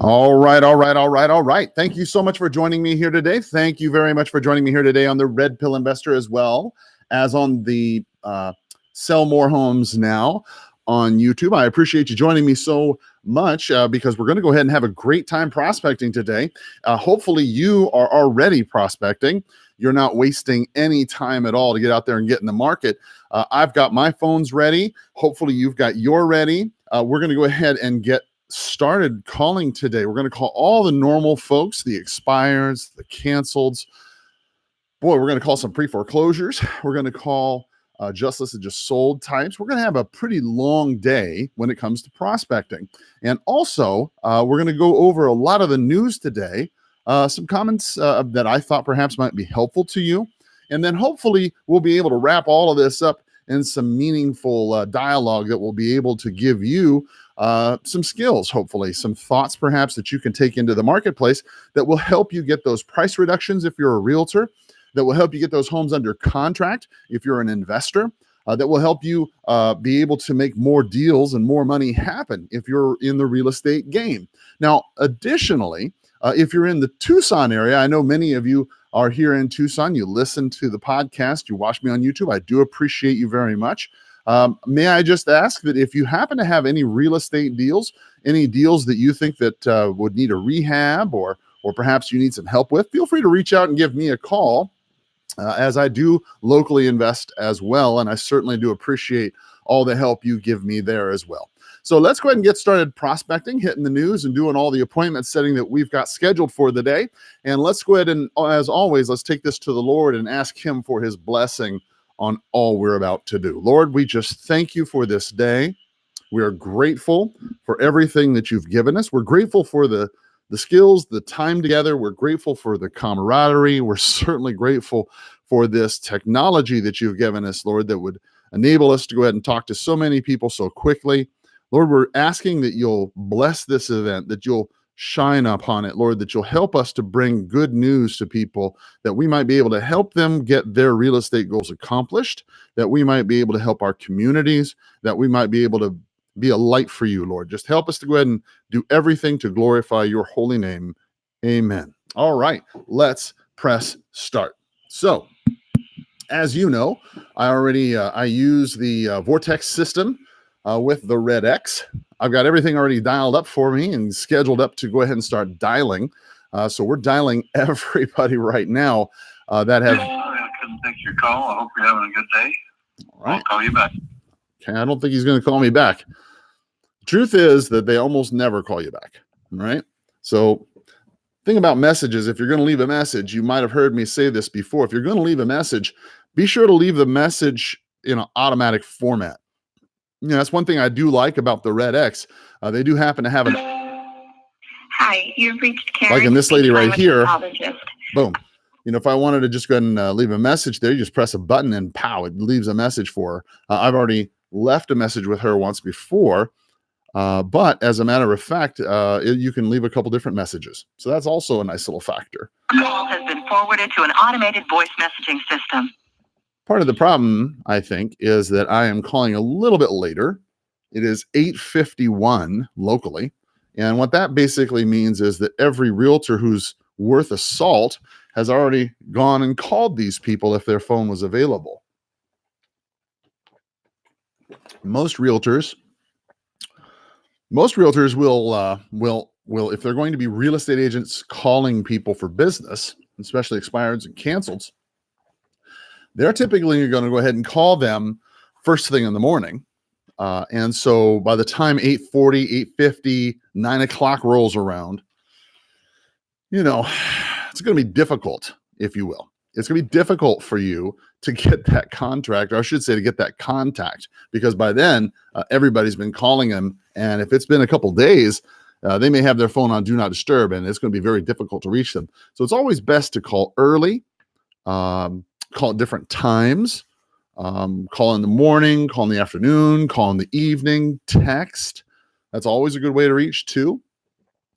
All right, all right, all right, all right. Thank you so much for joining me here today. Thank you very much for joining me here today on the Red Pill Investor, as well as on the Sell More Homes Now on YouTube. I appreciate you joining me so much because we're going to go ahead and have a great time prospecting today. Hopefully you are already prospecting. You're not wasting any time at all to get out there and get in the market. I've got my phones ready. Hopefully you've got your ready. We're going to go ahead and get started calling today. We're going to call all the normal folks, the expireds, the canceleds. Boy, we're going to call some pre-foreclosures. We're going to call just listed, just sold types. We're going to have a pretty long day when it comes to prospecting. And also, we're going to go over a lot of the news today, some comments that I thought perhaps might be helpful to you. And then hopefully we'll be able to wrap all of this up in some meaningful dialogue that will be able to give you some skills, hopefully some thoughts perhaps that you can take into the marketplace that will help you get those price reductions if you're a realtor, that will help you get those homes under contract if you're an investor, that will help you be able to make more deals and more money happen if you're in the real estate game. Now, additionally, if you're in the Tucson area, I know many of you are here in Tucson. You listen to the podcast, you watch me on YouTube. I do appreciate you very much. May I just ask that if you happen to have any real estate deals, any deals that you think that would need a rehab or perhaps you need some help with, feel free to reach out and give me a call, as I do locally invest as well. And I certainly do appreciate all the help you give me there as well. So let's go ahead and get started prospecting, hitting the news and doing all the appointment setting that we've got scheduled for the day. And let's go ahead and, as always, let's take this to the Lord and ask him for his blessing on all we're about to do. Lord, we just thank you for this day. We are grateful for everything that you've given us. We're grateful for the skills, the time together. We're grateful for the camaraderie. We're certainly grateful for this technology that you've given us, Lord, that would enable us to go ahead and talk to so many people so quickly. Lord, we're asking that you'll bless this event, that you'll shine upon it, Lord, that you'll help us to bring good news to people, that we might be able to help them get their real estate goals accomplished, that we might be able to help our communities, that we might be able to be a light for you, Lord. Just help us to go ahead and do everything to glorify your holy name. Amen. All right, let's press start. So, as you know, I use the Vortex system with the Red X. I've got everything already dialed up for me and scheduled up to go ahead and start dialing. So we're dialing everybody right now that have. I couldn't take your call. I hope you're having a good day. All right. I'll call you back. Okay, I don't think he's going to call me back. The truth is that they almost never call you back. All right. So thing about messages, if you're going to leave a message, you might have heard me say this before. If you're going to leave a message, be sure to leave the message in an automatic format. You know, that's one thing I do like about the Red X. They do happen to have an. Hi, you've reached Karen. Like in this lady right here. Psychologist. Boom. You know, if I wanted to just go ahead and leave a message there, you just press a button and pow, it leaves a message for her. I've already left a message with her once before, but as a matter of fact, you can leave a couple different messages. So that's also a nice little factor. Call has been forwarded to an automated voice messaging system. Part of the problem, I think, is that I am calling a little bit later. It is 8:51 locally. And what that basically means is that every realtor who's worth a salt has already gone and called these people if their phone was available. Most realtors will, if they're going to be real estate agents calling people for business, especially expireds and canceleds, they're typically going to go ahead and call them first thing in the morning. And so by the time 8:40, 8:50, 9 o'clock rolls around, you know, it's going to be difficult, if you will. It's going to be difficult for you to get that contract, or I should say to get that contact, because by then everybody's been calling them. And if it's been a couple days, they may have their phone on Do Not Disturb, and it's going to be very difficult to reach them. So it's always best to call early, call at different times, call in the morning, call in the afternoon, call in the evening, text. That's always a good way to reach too.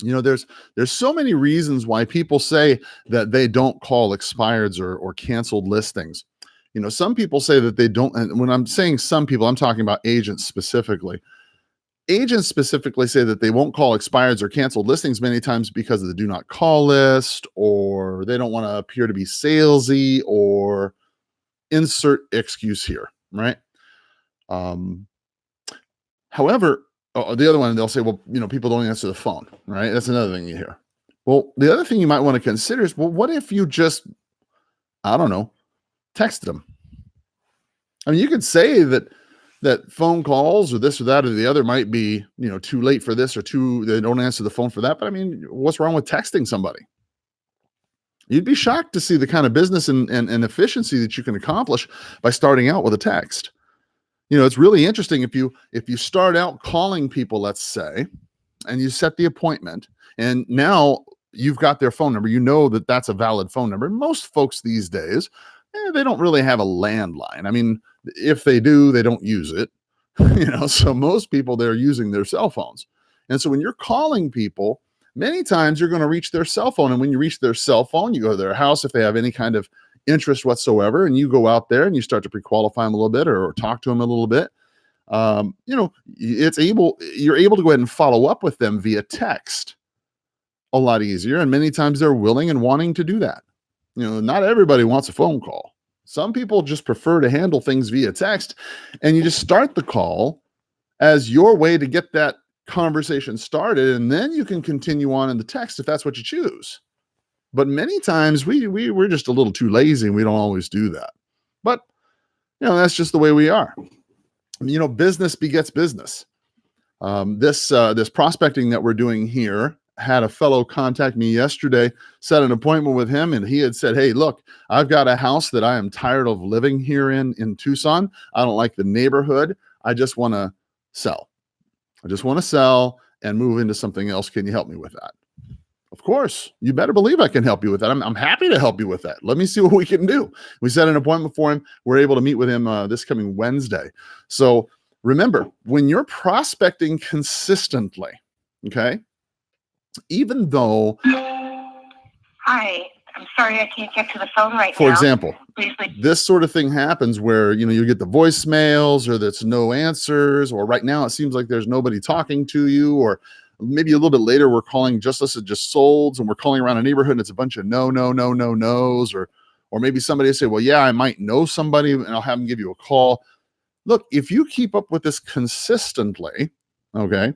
You know, there's so many reasons why people say that they don't call expireds or canceled listings. You know, some people say that they don't, and when I'm saying some people, I'm talking about agents specifically. Agents specifically say that they won't call expireds or canceled listings many times because of the do not call list, or they don't want to appear to be salesy, or insert excuse here, right? Um, However, the other one, they'll say, well, people don't answer the phone, right? That's another thing you hear. Well, the other thing you might want to consider is, well, what if you just, I don't know, text them? I mean, you could say that phone calls or this or that or the other might be, too late for this, or they don't answer the phone for that. But I mean, what's wrong with texting somebody? You'd be shocked to see the kind of business and efficiency that you can accomplish by starting out with a text. It's really interesting if you start out calling people, let's say, and you set the appointment, and now you've got their phone number. You know that that's a valid phone number. Most folks these days, they don't really have a landline. I mean, if they do, they don't use it. So most people, they're using their cell phones. And so when you're calling people, many times you're going to reach their cell phone. And when you reach their cell phone, you go to their house if they have any kind of interest whatsoever, and you go out there and you start to pre-qualify them a little bit, or talk to them a little bit. You're able to go ahead and follow up with them via text a lot easier. And many times they're willing and wanting to do that. Not everybody wants a phone call. Some people just prefer to handle things via text, and you just start the call as your way to get that conversation started. And then you can continue on in the text if that's what you choose. But many times we're just a little too lazy, and we don't always do that. But, that's just the way we are. Business begets business. This prospecting that we're doing here, had a fellow contact me yesterday, set an appointment with him, and he had said, hey, look, I've got a house that I am tired of living here in Tucson. I don't like the neighborhood. I just want to sell. And move into something else. Can you help me with that? Of course, you better believe I can help you with that. I'm happy to help you with that. Let me see what we can do. We set an appointment for him. We're able to meet with him this coming Wednesday. So remember, when you're prospecting consistently, okay, even though... Hi, I'm sorry I can't get to the phone right now. For example, Please leave. this sort of thing happens where, you get the voicemails, or there's no answers, or right now it seems like there's nobody talking to you, or maybe a little bit later we're calling just solds, and we're calling around a neighborhood and it's a bunch of no's, or maybe somebody will say, well, yeah, I might know somebody and I'll have them give you a call. Look, if you keep up with this consistently, okay,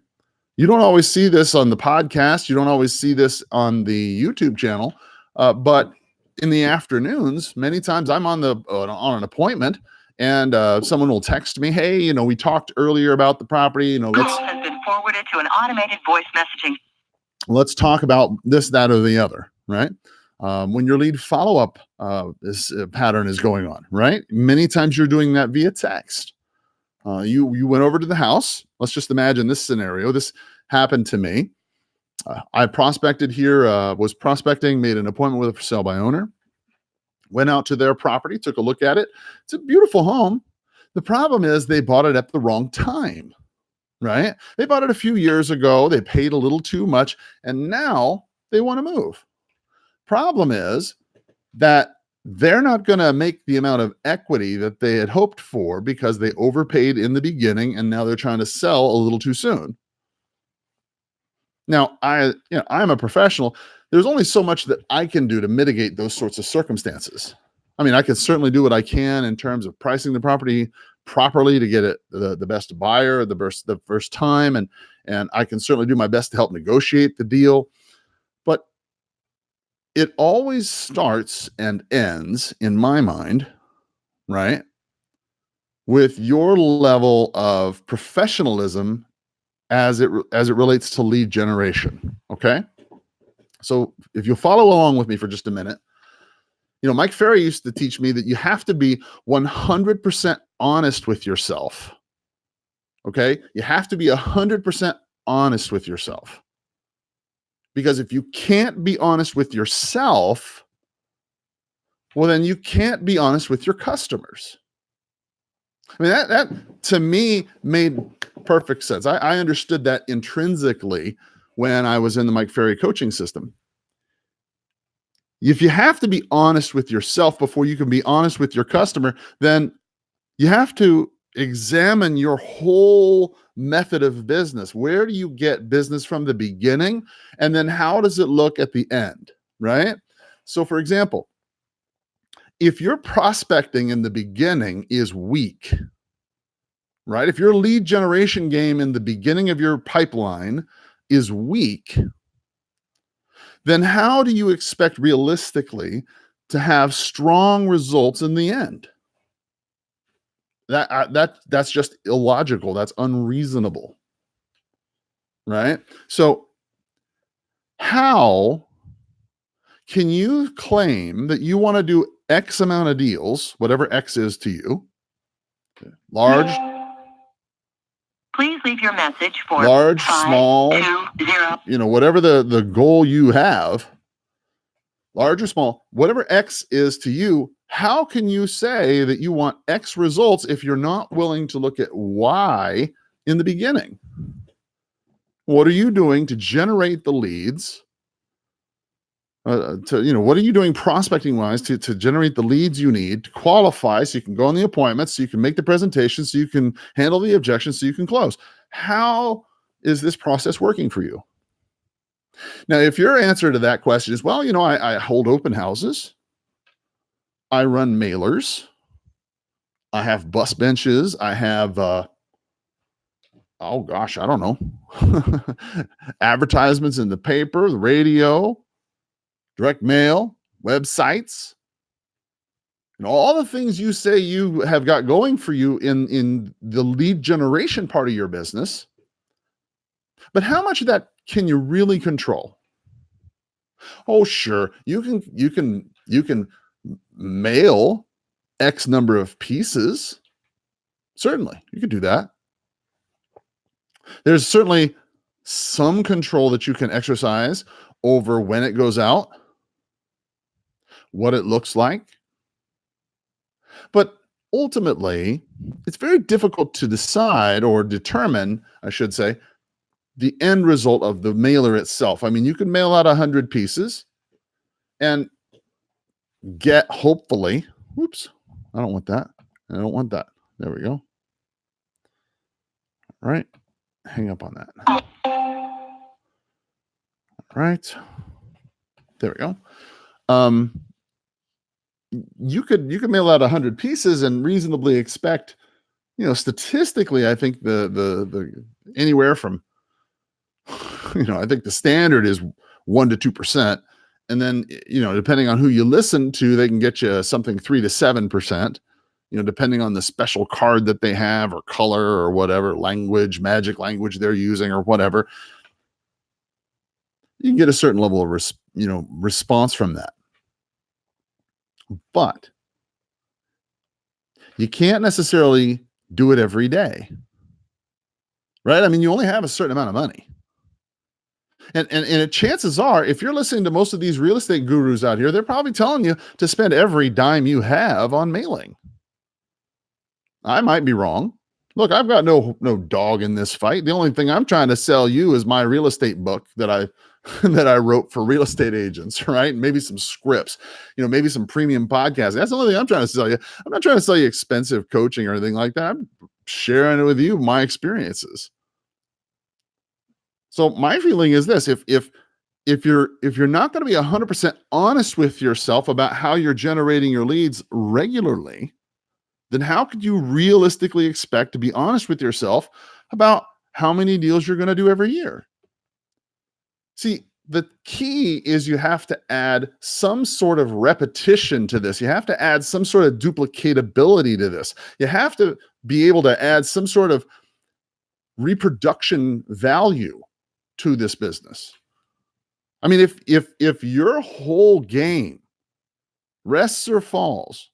you don't always see this on the podcast. You don't always see this on the YouTube channel. But in the afternoons, many times I'm on an appointment, and someone will text me, hey, we talked earlier about the property, Call has been forwarded to an automated voice messaging. let's talk about this, that, or the other, right? When your lead follow-up pattern is going on, right? Many times you're doing that via text. You went over to the house. Let's just imagine this scenario. This happened to me. I prospected here, was prospecting, made an appointment with a for sale by owner, went out to their property, took a look at it. It's a beautiful home. The problem is they bought it at the wrong time, right? They bought it a few years ago. They paid a little too much, and now they want to move. Problem is that they're not going to make the amount of equity that they had hoped for because they overpaid in the beginning, and now they're trying to sell a little too soon. Now, I'm a professional. There's only so much that I can do to mitigate those sorts of circumstances. I mean, I can certainly do what I can in terms of pricing the property properly to get it the best buyer the first time, and I can certainly do my best to help negotiate the deal. But it always starts and ends, in my mind, right, with your level of professionalism as it relates to lead generation. Okay. So if you'll follow along with me for just a minute, Mike Ferry used to teach me that you have to be 100% honest with yourself. Okay. You have to be 100% honest with yourself, because if you can't be honest with yourself, well, then you can't be honest with your customers. I mean, that to me made perfect sense. I understood that intrinsically when I was in the Mike Ferry coaching system. If you have to be honest with yourself before you can be honest with your customer, then you have to examine your whole method of business. Where do you get business from the beginning? And then how does it look at the end, right? So for example, if your prospecting in the beginning is weak, right? If your lead generation game in the beginning of your pipeline is weak, then how do you expect realistically to have strong results in the end? That's just illogical. That's unreasonable, right? So how can you claim that you want to do X amount of deals, whatever X is to you, large, Please leave your message for large, small, 520. whatever the goal you have, large or small, whatever X is to you, how can you say that you want X results if you're not willing to look at Y in the beginning? What are you doing to generate the leads? What are you doing prospecting wise to generate the leads you need to qualify so you can go on the appointments, so you can make the presentation, so you can handle the objections, so you can close? How is this process working for you? Now, if your answer to that question is, well, I hold open houses, I run mailers, I have bus benches, I have, oh gosh, I don't know, advertisements in the paper, the radio, direct mail, websites, and all the things you say you have got going for you in the lead generation part of your business. But how much of that can you really control? Oh, sure, you can mail X number of pieces. Certainly, you could do that. There's certainly some control that you can exercise over when it goes out, what it looks like. But ultimately, it's very difficult to decide or determine, I should say, the end result of the mailer itself. I mean, you can mail out 100 pieces and get, hopefully, whoops, I don't want that. I don't want that. There we go. All right. Hang up on that. All right. There we go. You could mail out 100 pieces and reasonably expect, statistically, I think the anywhere from, I think the standard is 1% to 2%. And then, depending on who you listen to, they can get you something 3 to 7%, depending on the special card that they have or color or whatever language, magic language they're using or whatever. You can get a certain level of, response from that. But you can't necessarily do it every day, right? I mean, you only have a certain amount of money. And chances are, if you're listening to most of these real estate gurus out here, they're probably telling you to spend every dime you have on mailing. I might be wrong. Look, I've got no dog in this fight. The only thing I'm trying to sell you is my real estate book that I wrote for real estate agents, right? And maybe some scripts, maybe some premium podcasts. That's the only thing I'm trying to sell you. I'm not trying to sell you expensive coaching or anything like that. I'm sharing it with you, my experiences. So my feeling is this: if you're not going to be 100% honest with yourself about how you're generating your leads regularly, then how could you realistically expect to be honest with yourself about how many deals you're going to do every year? See, the key is you have to add some sort of repetition to this. You have to add some sort of duplicatability to this. You have to be able to add some sort of reproduction value to this business. I mean, if your whole game rests or falls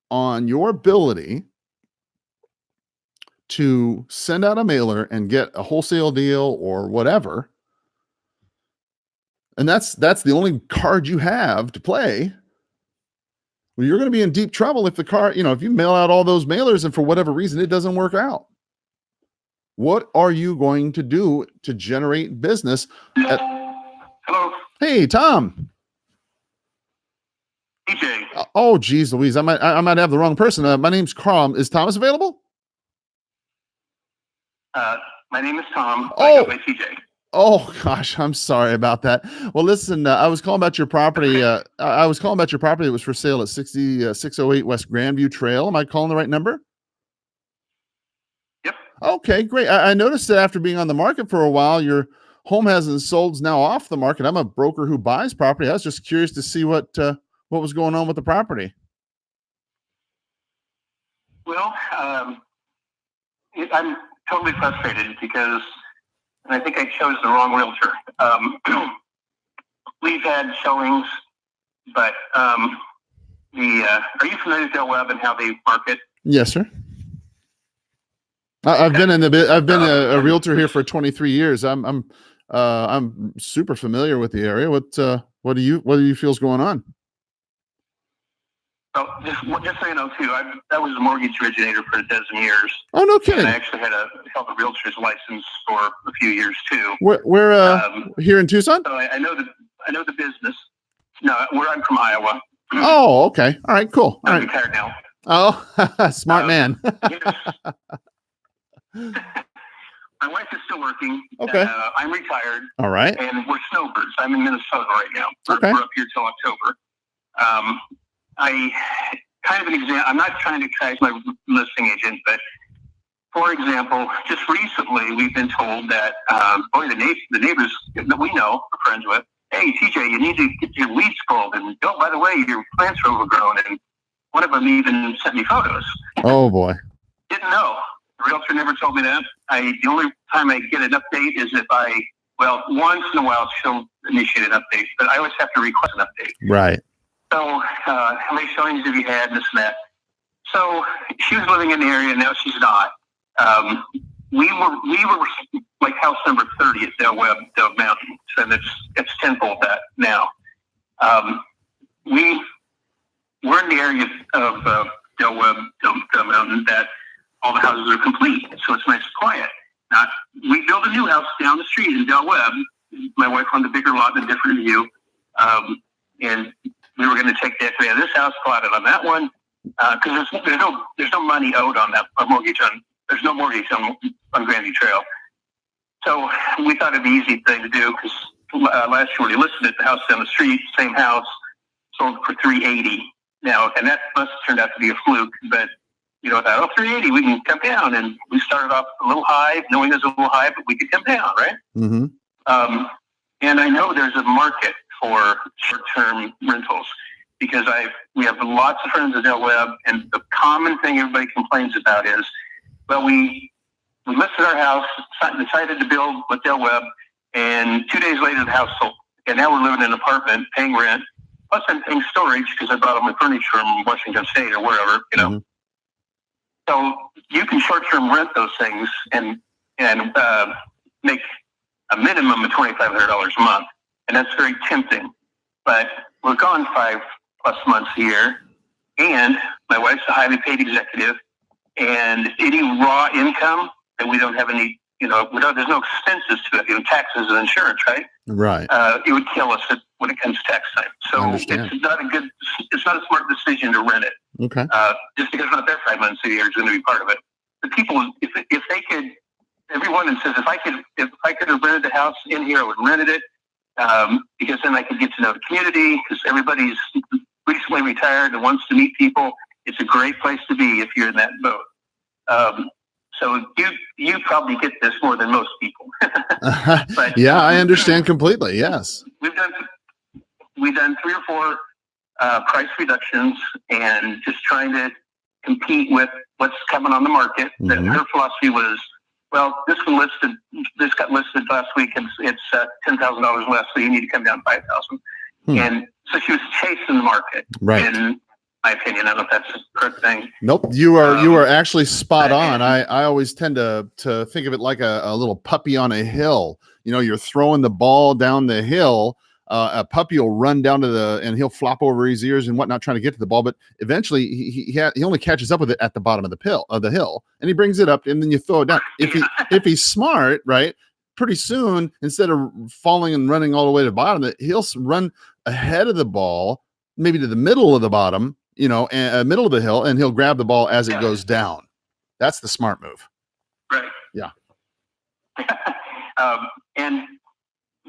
on your ability to send out a mailer and get a wholesale deal or whatever, and that's the only card you have to play, well, you're going to be in deep trouble if the card, if you mail out all those mailers and for whatever reason it doesn't work out. What are you going to do to generate business? Hello. Hey, Tom. DJ. Oh, geez, Louise, I might have the wrong person. My name's Carl. Is Thomas available? My name is Tom. I Oh. go by TJ. Oh gosh, I'm sorry about that. Well, listen, I was calling about your property. I was calling about your property that was for sale at 608 West Grandview Trail. Am I calling the right number? Yep. Okay, great. I noticed that after being on the market for a while, your home hasn't sold, is now off the market. I'm a broker who buys property. I was just curious to see what was going on with the property. Well, I'm totally frustrated because, and I think I chose the wrong realtor. We've had showings, but are you familiar with Del Webb and how they market? Yes, sir. I've been I've been a realtor here for 23 years. I'm super familiar with the area. What do you feel's going on? Oh, just so you know, too, I was a mortgage originator for a dozen years. Oh, no kidding. And I actually held a realtor's license for a few years too. Where here in Tucson? So I know the business. No, I'm from Iowa. Oh, okay. All right, cool. All I'm right. retired now. Oh, smart man. Yes. My wife is still working. Okay. I'm retired. All right. And we're snowbirds. I'm in Minnesota right now. Okay. We're up here till October. I kind of an example. I'm not trying to trash my listing agent, but for example, just recently we've been told that the neighbors that we know, are friends with, hey TJ, you need to get your weeds pulled, and oh, by the way, your plants are overgrown, and one of them even sent me photos. Oh boy. Didn't know. The realtor never told me that. The only time I get an update is if once in a while she'll initiate an update, but I always have to request an update. Right. So, how many showings have you had, and this and that? So, she was living in the area, and now she's not. We were like house number 30 at Del Webb, Del Mountain, so it's tenfold that now. We're in the area of Del Webb, Del Mountain, that all the houses are complete, so it's nice and quiet. Now, we built a new house down the street in Del Webb. My wife wanted a bigger lot and a different view, and we were going to take the equity out of this house, plot it on that one, because there's no money owed on that mortgage there's no mortgage on Grandview Trail. So we thought it'd be an easy thing to do because last year we listed it, the house down the street, same house, sold for $380 now, and that must have turned out to be a fluke. But I thought, $380, we can come down, and we started off a little high, knowing it was a little high, but we could come down, right? Mm-hmm. And I know there's a market for short-term rentals because we have lots of friends at Del Webb, and the common thing everybody complains about is, well, we listed our house, decided to build with Del Webb, and 2 days later the house sold. And now we're living in an apartment, paying rent, plus I'm paying storage because I brought all my furniture from Washington State or wherever, Mm-hmm. So you can short-term rent those things and make a minimum of $2,500 a month. And that's very tempting, but we're gone 5+ months a year, and my wife's a highly paid executive, and any raw income that we don't have any, there's no expenses to it, taxes and insurance, right? Right. It would kill us when it comes to tax time. So it's not a smart decision to rent it. Okay. Just because we're not there 5 months a year is going to be part of it. The people, if they could, everyone says, if I could have rented the house in here, I would have rented it. Because then I could get to know the community, because everybody's recently retired and wants to meet people. It's a great place to be if you're in that boat. So you probably get this more than most people. But, yeah, I understand completely. Yes. We've done 3 or 4 price reductions and just trying to compete with what's coming on the market. Mm-hmm. Her philosophy was, well, this got listed last week, and it's $10,000 less, so you need to come down $5,000. And so she was chasing the market. Right. In my opinion, I don't know if that's the correct thing. Nope. You are actually spot on. I always tend to think of it like a little puppy on a hill. You're throwing the ball down the hill. A puppy will run down and he'll flop over his ears and whatnot, trying to get to the ball. But eventually he only catches up with it at the bottom of the hill, and he brings it up, and then you throw it down. If he's smart, right, pretty soon, instead of falling and running all the way to the bottom, he'll run ahead of the ball, maybe to the middle of the bottom, middle of the hill, and he'll grab the ball as it goes down. That's the smart move. Right. Yeah. And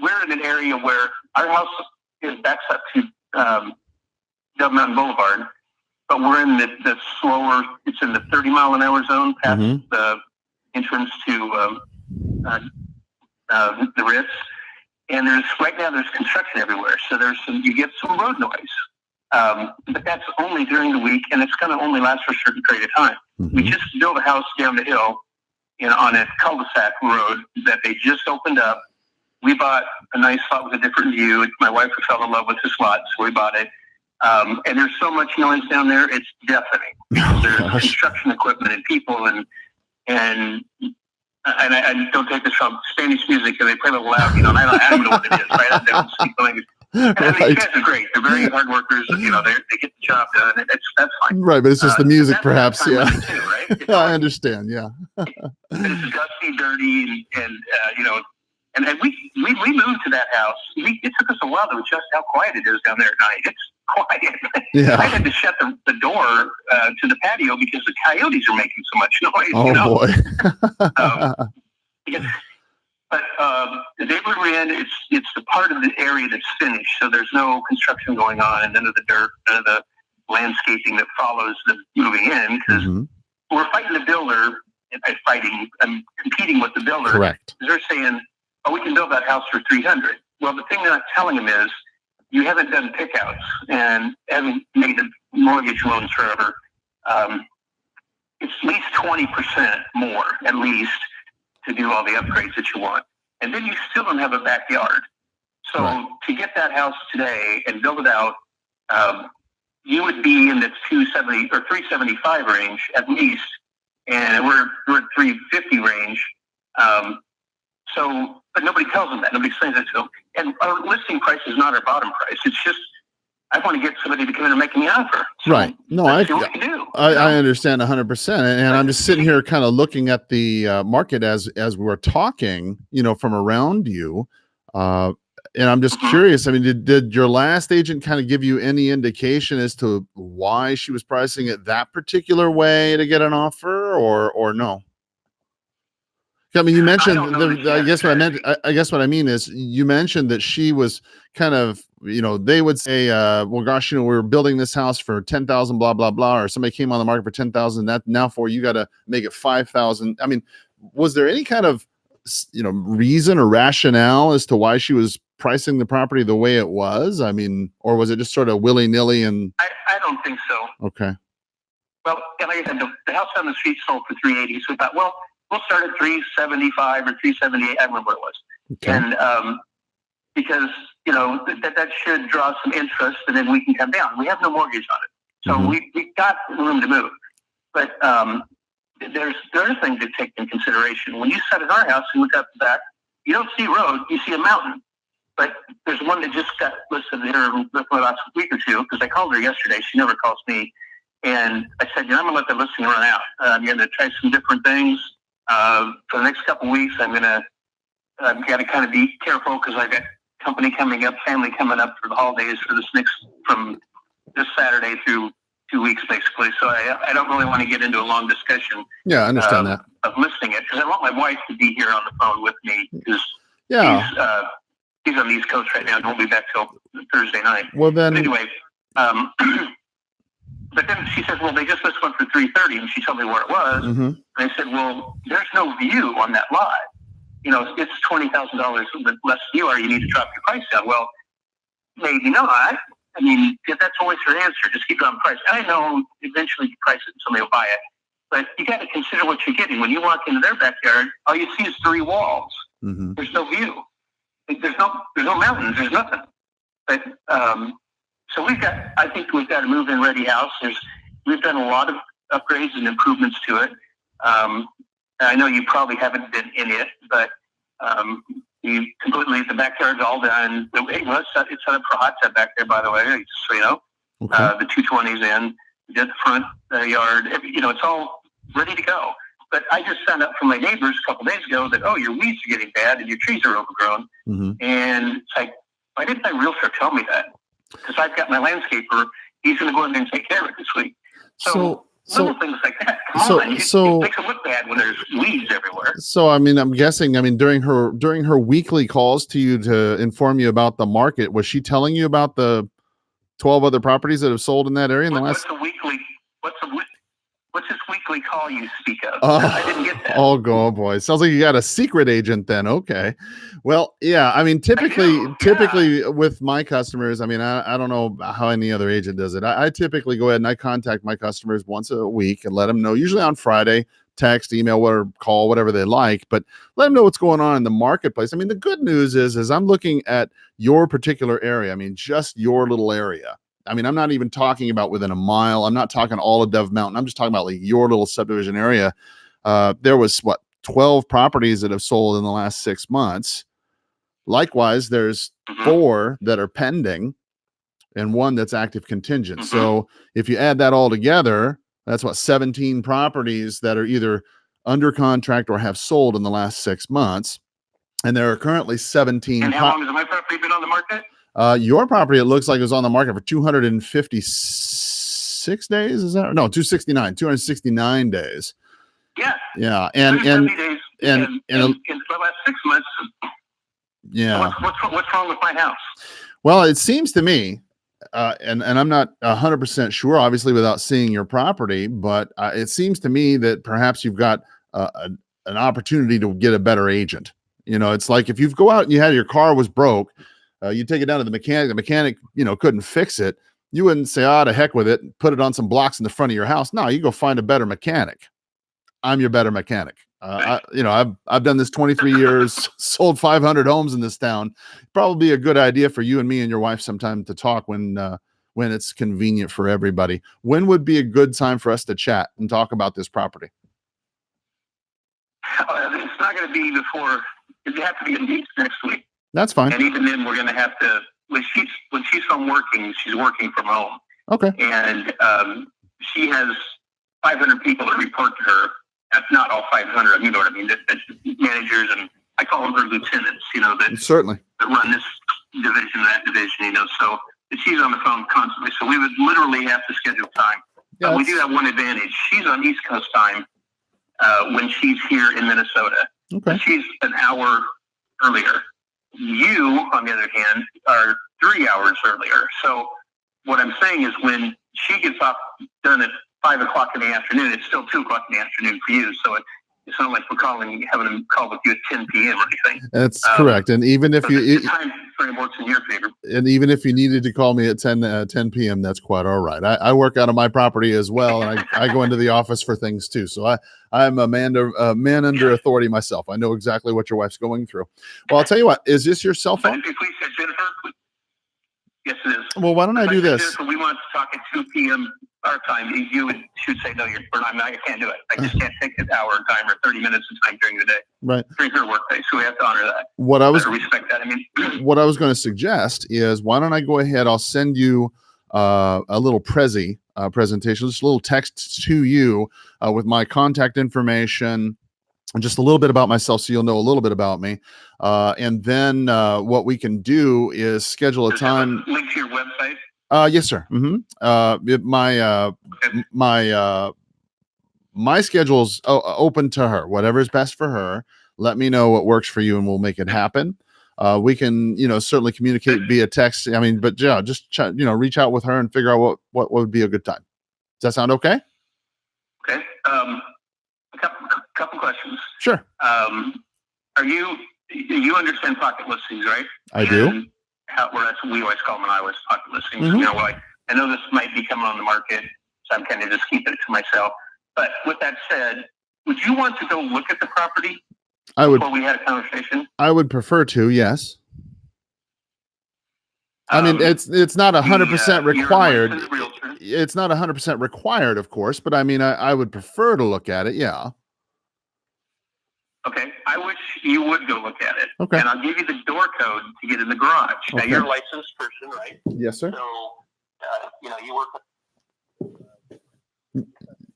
we're in an area where our house backs up to Dove Mountain Boulevard, but we're in the slower, it's in the 30-mile-an-hour zone past the entrance to the Ritz. And right now there's construction everywhere. So you get some road noise. But that's only during the week, and it's going to only last for a certain period of time. We just built a house down the hill on a cul-de-sac road that they just opened up. We bought a nice lot with a different view. My wife fell in love with this lot, so we bought it. And there's so much noise down there, it's deafening. There's construction equipment and people, and I don't take this from Spanish music, and they play a little loud, and I don't know what it is, right? I don't speak the language. And these guys are great. They're very hard workers. They get the job done. That's fine. Right, but it's just the music, perhaps. Yeah, too, right? I understand. Yeah, it's dusty, dirty, and we moved to that house. It took us a while to adjust how quiet it is down there at night. It's quiet. Yeah. I had to shut the door to the patio because the coyotes are making so much noise. Oh boy. But the neighborhood we're in, it's the part of the area that's finished, so there's no construction going on, and none of the dirt, none of the landscaping that follows the moving in, because we're fighting the builder. I'm competing with the builder. Correct. They're saying, "Oh, we can build that house for $300." Well, the thing they're not telling them is you haven't done pickouts and haven't made the mortgage loans forever. It's at least 20% more, at least, to do all the upgrades that you want. And then you still don't have a backyard. So to get that house today and build it out, you would be in the 270 or 375 range at least, and we're at 350 range. But nobody tells them that. Nobody explains that to them. And our listing price is not our bottom price. It's just, I want to get somebody to come in and make me an offer. So right. No, I understand 100%. And I'm just sitting here kind of looking at the market as we're talking, from around you. And I'm just curious. I mean, did your last agent kind of give you any indication as to why she was pricing it that particular way to get an offer, or no? I mean, you mentioned, I guess what I mean is you mentioned that she was kind of, they would say, well, gosh, we're building this house for 10,000, blah, blah, blah, or somebody came on the market for 10,000. That now you got to make it 5,000. I mean, was there any kind of, reason or rationale as to why she was pricing the property the way it was? I mean, or was it just sort of willy nilly? And I don't think so. Okay. Well, like I said, the house on the street sold for 380. So we thought, well, we'll start at 375 or 378. I remember what it was. Okay. And because, that should draw some interest, and then we can come down. We have no mortgage on it. So we got room to move. But there's other things to take into consideration. When you sit in our house and look up the back, you don't see a road, you see a mountain. But there's one that just got listed here for the last week or two, because I called her yesterday. She never calls me. And I said, I'm going to let the listing run out. I'm going to try some different things. For the next couple of weeks, I've got to kind of be careful because I've got company coming up, family coming up for the holidays from this Saturday through 2 weeks, basically. So I don't really want to get into a long discussion. Yeah, I understand that. Of listing it, because I want my wife to be here on the phone with me, because he's on the East Coast right now and won't be back till Thursday night. Well, then. But anyway, but then she says, well, they just listed one for 330, and she told me where it was. And I said, well, there's no view on that lot. It's $20,000 less view, or you need to drop your price down. Well, maybe not. I mean, that's always her answer. Just keep dropping price. I know eventually you price it and somebody will buy it. But you got to consider what you're getting. When you walk into their backyard, all you see is 3 walls. There's no view. There's no mountains. There's nothing. But so I think we've got a move-in ready house. We've done a lot of upgrades and improvements to it. I know you probably haven't been in it, but the backyard's all done. It's set up for a hot tub back there, by the way, just so you know. Okay. The 220's in. We did the front yard. It's all ready to go. But I just found out from my neighbors a couple days ago that, your weeds are getting bad and your trees are overgrown. And it's like, why didn't my realtor tell me that? Because I've got my landscaper. He's going to go in there and take care of it this week. So Little things like that. Come on. It makes it look bad when there's weeds everywhere. So, I mean, I'm guessing, during her weekly calls to you to inform you about the market, was she telling you about the 12 other properties that have sold in that area in the last? What's this weekly call you speak of? Oh, I didn't get that. Oh, boy. Sounds like you got a secret agent then. Okay. Well, yeah. I mean, typically with my customers, I don't know how any other agent does it. I typically go ahead and I contact my customers once a week and let them know, usually on Friday, text, email, or call, whatever they like, but let them know what's going on in the marketplace. The good news is I'm looking at your particular area. Just your little area. I'm not even talking about within a mile. I'm not talking all of Dove Mountain. I'm just talking about like your little subdivision area. There was 12 properties that have sold in the last 6 months. Likewise, there's 4 that are pending and 1 that's active contingent. So if you add that all together, that's 17 properties that are either under contract or have sold in the last 6 months. And there are currently 17. And how long has my property been on the market? Your property, it looks like, it was on the market for 256 days. Is that no? 269 days. Yeah. Yeah. And days in the last 6 months. Yeah. What's wrong with my house? Well, it seems to me, and I'm not 100% sure, obviously, without seeing your property, but it seems to me that perhaps you've got an opportunity to get a better agent. It's like if you go out and you had your car was broke. You take it down to the mechanic, couldn't fix it. You wouldn't say, to heck with it, and put it on some blocks in the front of your house. No, you go find a better mechanic. I'm your better mechanic. I've done this 23 years, sold 500 homes in this town. Probably a good idea for you and me and your wife sometime to talk when it's convenient for everybody. When would be a good time for us to chat and talk about this property? It's not going to be before. It'd have to be at least next week. That's fine. And even then, we're going to have to, when she's home working, she's working from home. Okay. And she has 500 people that report to her. That's not all 500. You know what I mean? That's managers, and I call them her lieutenants, that certainly that run this division, that division, So she's on the phone constantly. So we would literally have to schedule time. But we do have one advantage. She's on East Coast time when she's here in Minnesota. Okay. But she's an hour earlier. You, on the other hand, are 3 hours earlier. So what I'm saying is when she gets done at 5 o'clock in the afternoon, it's still 2 o'clock in the afternoon for you. So it's not like we're having them call with you at 10 p.m. or anything. That's correct. And even if the time frame works in your favor. And even if you needed to call me at 10 p.m., that's quite all right. I work out of my property as well, and I go into the office for things too. So I'm a man under authority myself. I know exactly what your wife's going through. Well, I'll tell you what. Is this your cell phone? If we said Jennifer, yes, it is. Well, why don't I do this? Jennifer, we want to talk at 2 p.m. our time. You should say no. I can't do it. I just can't take an hour of time or 30 minutes of time during the day. Right. During her workday, so we have to honor that. Respect that. What I was going to suggest is, why don't I go ahead? I'll send you a little presentation, just a little text to you with my contact information and just a little bit about myself, so you'll know a little bit about me. And then what we can do is schedule a time. Link to your website. Yes, sir. My schedule's open to her. Whatever's best for her. Let me know what works for you, and we'll make it happen. We can, certainly communicate via text. But yeah, just reach out with her and figure out what would be a good time. Does that sound okay? Okay. A couple questions. Sure. You understand pocket listings, right? I do. That's what we always call them in Iowa, pocket listings. Mm-hmm. I know this might be coming on the market, so I'm kind of just keeping it to myself. But with that said, would you want to go look at the property before we had a conversation? I would prefer to, yes. It's not 100% required. It's not 100% required, of course, but I would prefer to look at it. Yeah. Okay. I wish you would go look at it. Okay. And I'll give you the door code to get in the garage. Okay. Now, you're a licensed person, right? Yes, sir. So, you work with...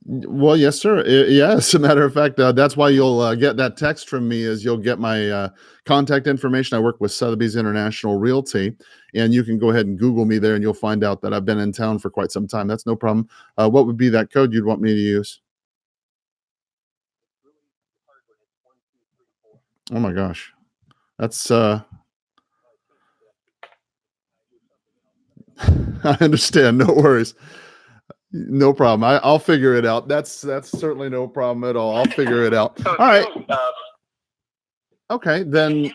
Well, yes, sir. Yeah, as a matter of fact, that's why you'll get that text from me. Is you'll get my contact information. I work with Sotheby's International Realty, and you can go ahead and Google me there, and you'll find out that I've been in town for quite some time. That's no problem. What would be that code you'd want me to use? Oh my gosh, that's I understand. No worries. No problem. I'll figure it out. That's certainly no problem at all. I'll figure it out. So, All right. uh, Okay, then.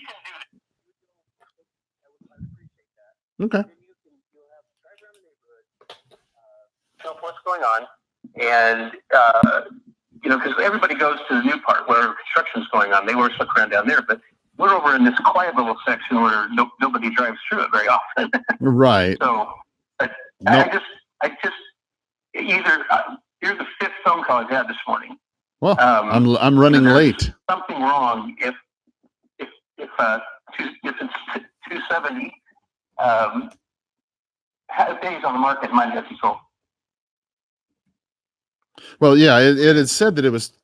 Okay. Tell what's going on, and because everybody goes to the new part where construction's going on. They always look around down there, but we're over in this quiet little section where nobody drives through it very often. Right. So Nope. I just either here's the fifth phone call I've had this morning. Well, I'm running there's late. Something wrong if it's 270 days on the market, it might have to sold. Well, yeah, it had said that it was.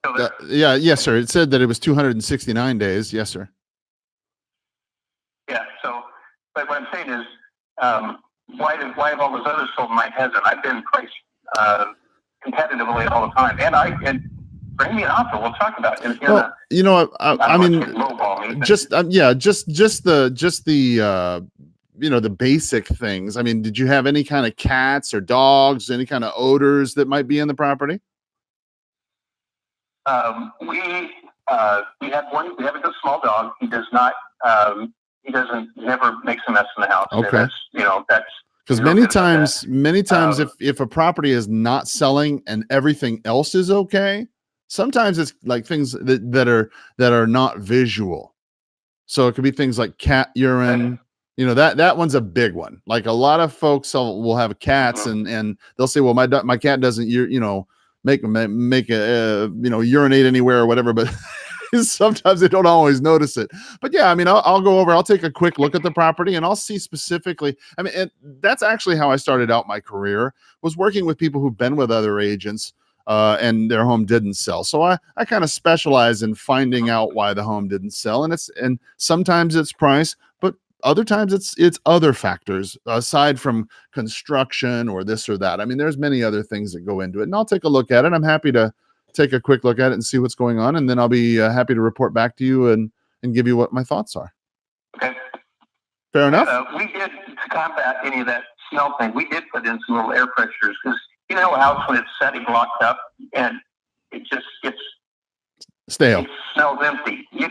Yes, sir. It said that it was 269 days. Yes, sir. Yeah. So, but what I'm saying is, why have all those others sold and mine hasn't? I've been priced competitively all the time, and bring me an offer. We'll talk about it. Well, I mean, just the the basic things. I mean, did you have any kind of cats or dogs, any kind of odors that might be in the property? We have one. We have a good small dog. He does not. He doesn't. Never makes a mess in the house. Okay. That's because many times, if a property is not selling and everything else is okay, sometimes it's like things that are not visual. So it could be things like cat urine. That one's a big one. Like a lot of folks will have cats and they'll say, well, my cat doesn't make a urinate anywhere or whatever, but sometimes they don't always notice it. But yeah, I mean, I'll go over, I'll take a quick look at the property and I'll see specifically. I mean, that's actually how I started out my career, was working with people who've been with other agents and their home didn't sell. So I kind of specialize in finding out why the home didn't sell. And sometimes it's price, but other times it's other factors aside from construction or this or that. I mean, there's many other things that go into it, and I'll take a look at it. I'm happy to take a quick look at it and see what's going on, and then I'll be happy to report back to you and give you what my thoughts are. Okay. Fair enough. We did, to combat any of that smell thing, we did put in some little air pressures, because a house when it's setting locked up and it just gets stale. It smells empty. There's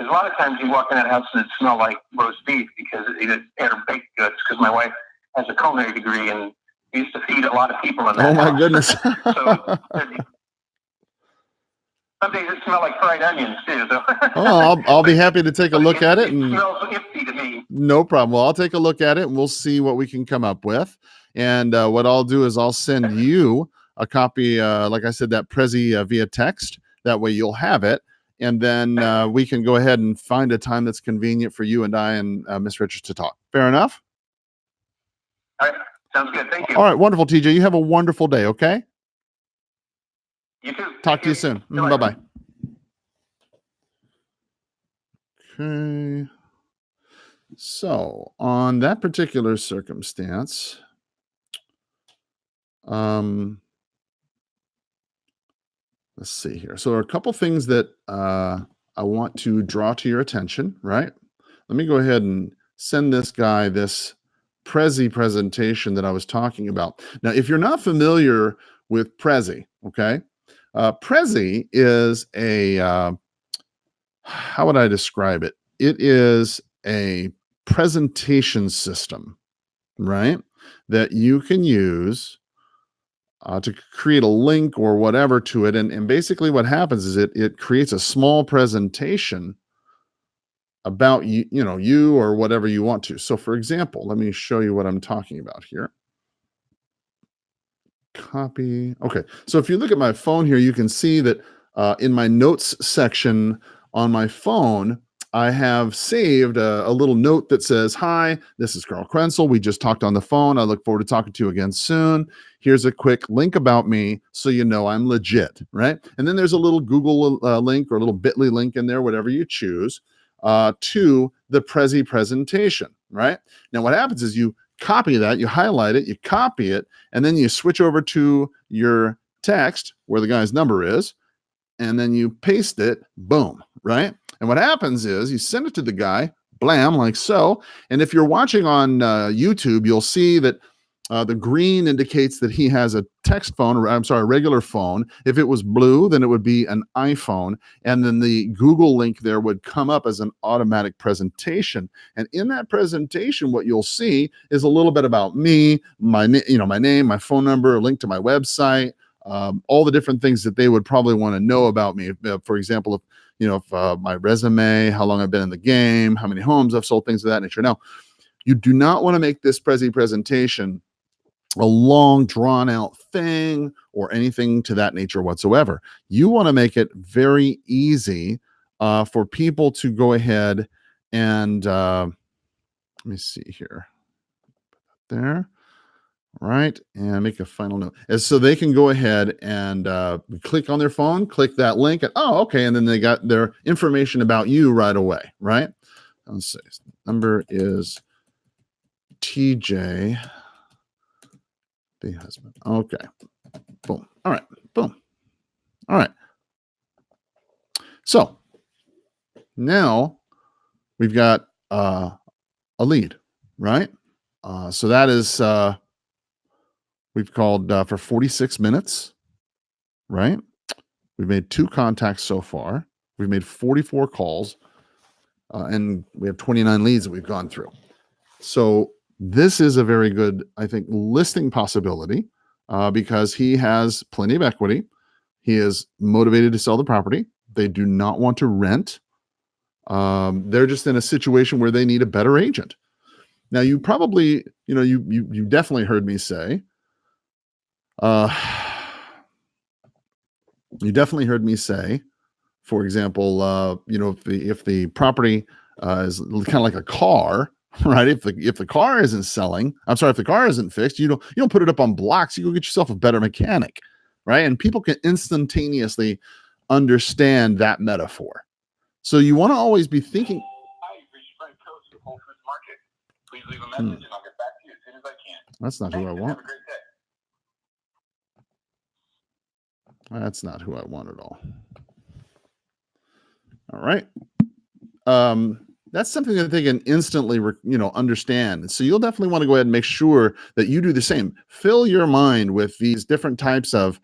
a lot of times you walk in that house and it smells like roast beef because it's baked goods. Because my wife has a culinary degree and used to feed a lot of people in that. Oh my house. Goodness! So some days it smells like fried onions too. So. I'll be happy to take a look at it. It smells empty to me. No problem. Well, I'll take a look at it and we'll see what we can come up with. And what I'll do is I'll send you a copy, like I said, that Prezi via text. That way you'll have it. And then we can go ahead and find a time that's convenient for you and I and Ms. Richards to talk. Fair enough? All right. Sounds good. Thank you. All right. Wonderful, TJ. You have a wonderful day, okay? You too. Talk to you soon. Bye-bye. Okay. So on that particular circumstance, let's see here. So there are a couple things that I want to draw to your attention, right? Let me go ahead and send this guy this Prezi presentation that I was talking about. Now, if you're not familiar with Prezi, okay, Prezi is a, how would I describe it? It is a presentation system, right, that you can use to create a link or whatever to it. And basically what happens is it creates a small presentation about you or whatever you want to. So for example, let me show you what I'm talking about here. Copy. Okay. So if you look at my phone here, you can see that in my notes section on my phone, I have saved a little note that says, "Hi, this is Carl Krenzel. We just talked on the phone. I look forward to talking to you again soon. Here's a quick link about me so you know I'm legit," right? And then there's a little Google link or a little Bitly link in there, whatever you choose, to the Prezi presentation, right? Now, what happens is you copy that, you highlight it, you copy it, and then you switch over to your text where the guy's number is, and then you paste it, boom, right? And what happens is you send it to the guy, blam, like so. And if you're watching on YouTube, you'll see that the green indicates that he has a text phone, or I'm sorry, a regular phone. If it was blue, then it would be an iPhone. And then the Google link there would come up as an automatic presentation. And in that presentation, what you'll see is a little bit about me, my name, my phone number, a link to my website, all the different things that they would probably want to know about me. For example, if my resume, how long I've been in the game, how many homes I've sold, things of that nature. Now, you do not want to make this Prezi presentation a long, drawn out thing or anything to that nature whatsoever. You want to make it very easy for people to go ahead and let me see here. There. Right, and make a final note. And so they can go ahead and click on their phone, click that link, and okay, and then they got their information about you right away, right? Let's see. Number is TJ, the husband. Okay, boom. All right, boom. All right. So now we've got a lead, right? So that is. We've called for 46 minutes, right? We've made 2 contacts so far. We've made 44 calls, and we have 29 leads that we've gone through. So this is a very good, I think, listing possibility because he has plenty of equity. He is motivated to sell the property. They do not want to rent. They're just in a situation where they need a better agent. Now, you probably, you definitely heard me say, you definitely heard me say, for example, if the property is kind of like a car, right? If the car isn't selling, if the car isn't fixed, you don't put it up on blocks. You go get yourself a better mechanic, right? And people can instantaneously understand that metaphor. So you want to always be thinking. Hi, you've reached Frank Coast of Whole Foods Market. Please leave a message and I'll get back to you as soon as I can. That's not who I want. Have a great day. That's not who I want at all. All right. That's something that they can instantly, understand. So you'll definitely want to go ahead and make sure that you do the same. Fill your mind with these different types of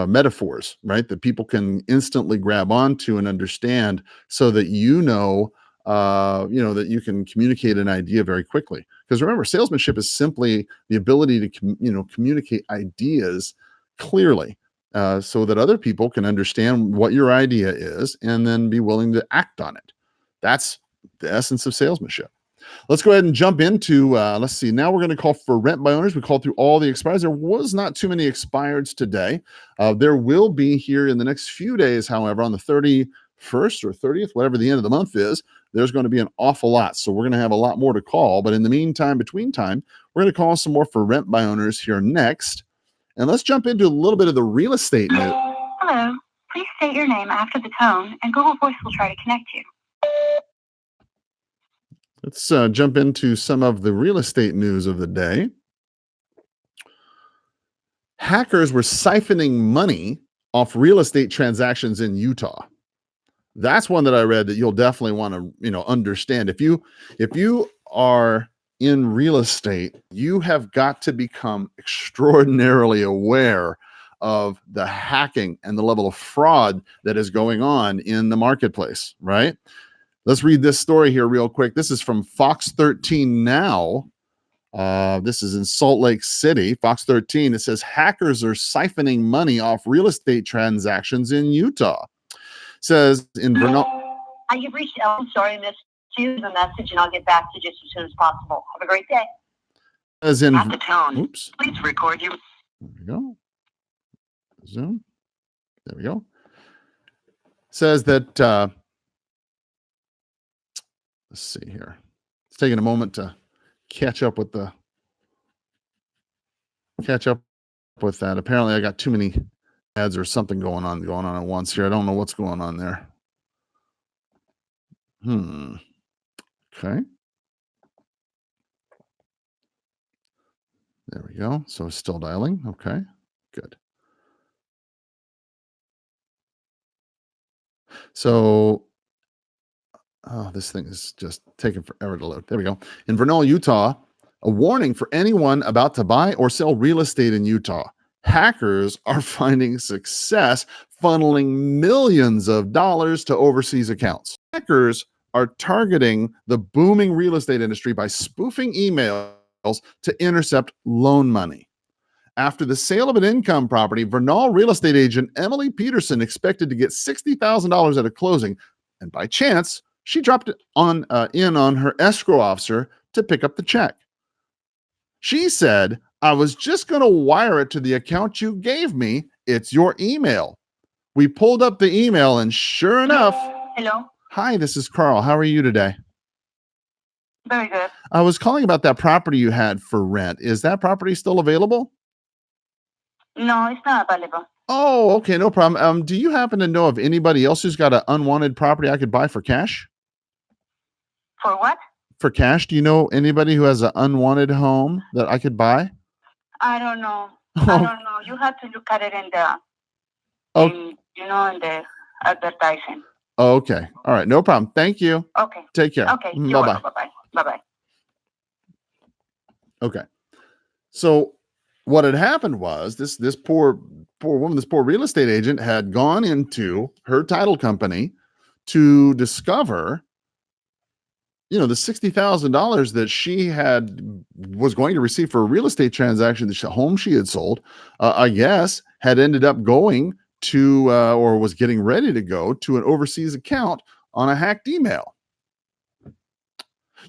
metaphors, right? That people can instantly grab onto and understand, so that that you can communicate an idea very quickly. Because remember, salesmanship is simply the ability to communicate ideas clearly, so that other people can understand what your idea is and then be willing to act on it. That's the essence of salesmanship. Let's go ahead and jump into, let's see, now we're going to call for rent by owners. We called through all the expireds. There was not too many expireds today. There will be here in the next few days, however, on the 31st or 30th, whatever the end of the month is, there's going to be an awful lot. So we're going to have a lot more to call. But in the meantime, between time, we're going to call some more for rent by owners here next. And let's jump into a little bit of the real estate news. Hello. Please state your name after the tone, and Google Voice will try to connect you. Let's jump into some of the real estate news of the day. Hackers were siphoning money off real estate transactions in Utah. That's one that I read that you'll definitely want to, understand. If you are in real estate, you have got to become extraordinarily aware of the hacking and the level of fraud that is going on in the marketplace, right? Let's read this story here real quick. This is from Fox 13 Now. This is in Salt Lake City, Fox 13. It says hackers are siphoning money off real estate transactions in Utah. It says in Vernal. You've reached Ellen. Sorry, I missed you. The message, and I'll get back to you just as soon as possible. Have a great day. As in, at the tone. Oops. Please record you. There we go. Zoom. There we go. says that, let's see here. It's taking a moment to catch up with that. Apparently I got too many ads or something going on at once here. I don't know what's going on there. Okay. There we go. So it's still dialing. Okay, good. So, oh, this thing is just taking forever to load. There we go. In Vernal, Utah, a warning for anyone about to buy or sell real estate in Utah. Hackers are finding success funneling millions of dollars to overseas accounts. Hackers are targeting the booming real estate industry by spoofing emails to intercept loan money. After the sale of an income property, Vernal real estate agent Emily Peterson expected to get $60,000 at a closing, and by chance, she dropped it in on her escrow officer to pick up the check. She said, "I was just going to wire it to the account you gave me. It's your email." We pulled up the email, and sure enough. Hello. Hi, this is Carl. How are you today? Very good. I was calling about that property you had for rent. Is that property still available? No, it's not available. Oh, okay, no problem. Do you happen to know of anybody else who's got an unwanted property I could buy for cash? For what? For cash? Do you know anybody who has an unwanted home that I could buy? I don't know. I don't know. You have to look at it in the advertising. Okay. All right. No problem. Thank you. Okay. Take care. Okay. Bye-bye. Bye-bye. Bye-bye. Okay. So what had happened was this poor woman, this poor real estate agent had gone into her title company to discover, the $60,000 that she was going to receive for a real estate transaction, the home she had sold, I guess, had ended up going to, or was getting ready to go to an overseas account on a hacked email.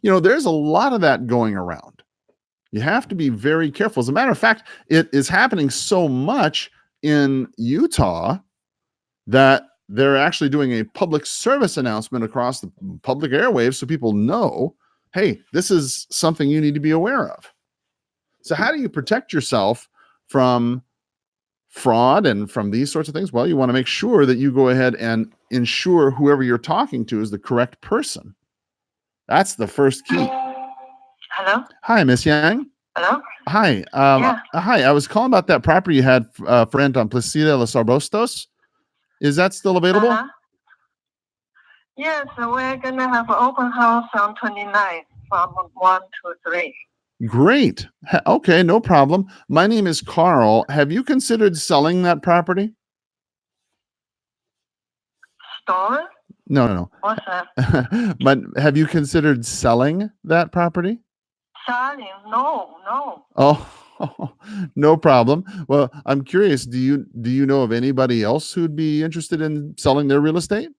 There's a lot of that going around. You have to be very careful. As a matter of fact, it is happening so much in Utah that they're actually doing a public service announcement across the public airwaves so people know, hey, this is something you need to be aware of. So how do you protect yourself from fraud and from these sorts of things? Well, you want to make sure that you go ahead and ensure whoever you're talking to is the correct person. That's the first key. Hello? Hi, Miss Yang. Hello? Hi. Yeah. Hi. I was calling about that property you had for rent on Placida Los Arbustos. Is that still available? Yes, we're going to have an open house on 29th from 1 to 3. Great. Okay, no problem. My name is Carl. Have you considered selling that property? Store? No. What's that? But have you considered selling that property? Selling? No. Oh, no problem. Well, I'm curious. Do you know of anybody else who'd be interested in selling their real estate?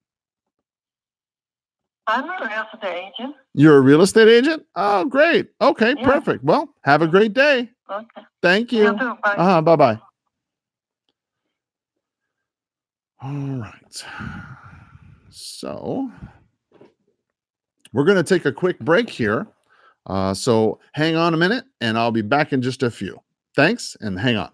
I'm a real estate agent. You're a real estate agent? Oh, great. Okay, Yeah. perfect. Well, have a great day. Okay. Thank you. You too. Bye. Bye-bye. All right. So we're going to take a quick break here. So hang on a minute and I'll be back in just a few. Thanks and hang on.